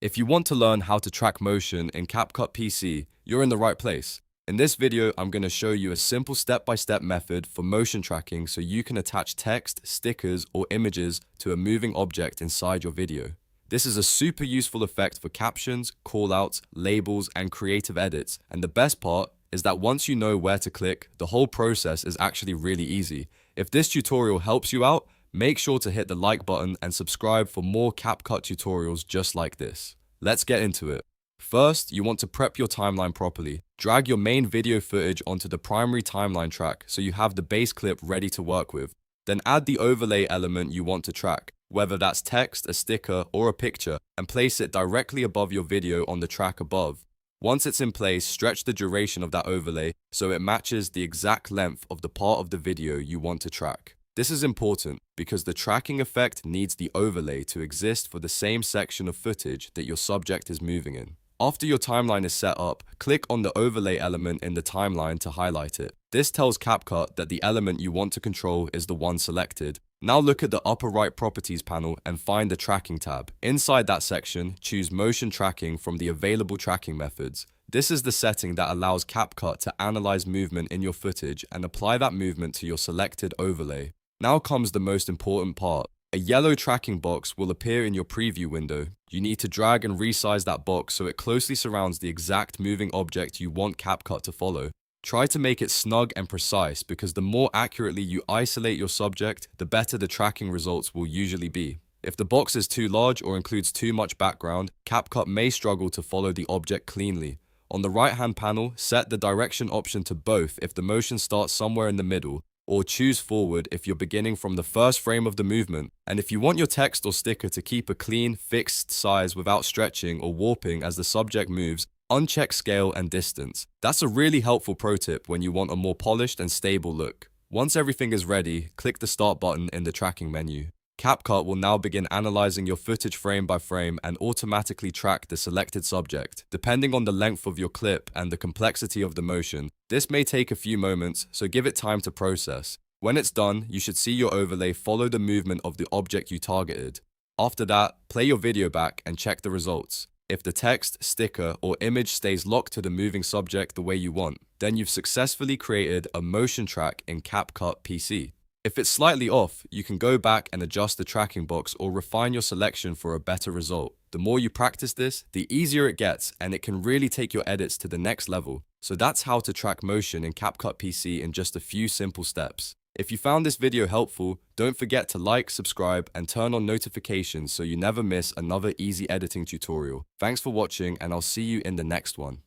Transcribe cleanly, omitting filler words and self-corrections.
If you want to learn how to track motion in CapCut PC, you're in the right place. In this video, I'm going to show you a simple step-by-step method for motion tracking so you can attach text, stickers, or images to a moving object inside your video. This is a super useful effect for captions, callouts, labels, and creative edits, and the best part is that once you know where to click, the whole process is actually really easy. If this tutorial helps you out, make sure to hit the like button and subscribe for more CapCut tutorials just like this. Let's get into it. First, you want to prep your timeline properly. Drag your main video footage onto the primary timeline track so you have the base clip ready to work with. Then add the overlay element you want to track, whether that's text, a sticker, or a picture, and place it directly above your video on the track above. Once it's in place, stretch the duration of that overlay so it matches the exact length of the part of the video you want to track. This is important because the tracking effect needs the overlay to exist for the same section of footage that your subject is moving in. After your timeline is set up, click on the overlay element in the timeline to highlight it. This tells CapCut that the element you want to control is the one selected. Now look at the upper right properties panel and find the tracking tab. Inside that section, choose motion tracking from the available tracking methods. This is the setting that allows CapCut to analyze movement in your footage and apply that movement to your selected overlay. Now comes the most important part. A yellow tracking box will appear in your preview window. You need to drag and resize that box so it closely surrounds the exact moving object you want CapCut to follow. Try to make it snug and precise because the more accurately you isolate your subject, the better the tracking results will usually be. If the box is too large or includes too much background, CapCut may struggle to follow the object cleanly. On the right-hand panel, set the direction option to both if the motion starts somewhere in the middle, or choose forward if you're beginning from the first frame of the movement. And if you want your text or sticker to keep a clean, fixed size without stretching or warping as the subject moves, uncheck scale and distance. That's a really helpful pro tip when you want a more polished and stable look. Once everything is ready, click the Start button in the tracking menu. CapCut will now begin analyzing your footage frame by frame and automatically track the selected subject. Depending on the length of your clip and the complexity of the motion, this may take a few moments, so give it time to process. When it's done, you should see your overlay follow the movement of the object you targeted. After that, play your video back and check the results. If the text, sticker, or image stays locked to the moving subject the way you want, then you've successfully created a motion track in CapCut PC. If it's slightly off, you can go back and adjust the tracking box or refine your selection for a better result. The more you practice this, the easier it gets, and it can really take your edits to the next level. So that's how to track motion in CapCut PC in just a few simple steps. If you found this video helpful, don't forget to like, subscribe, and turn on notifications so you never miss another easy editing tutorial. Thanks for watching, and I'll see you in the next one.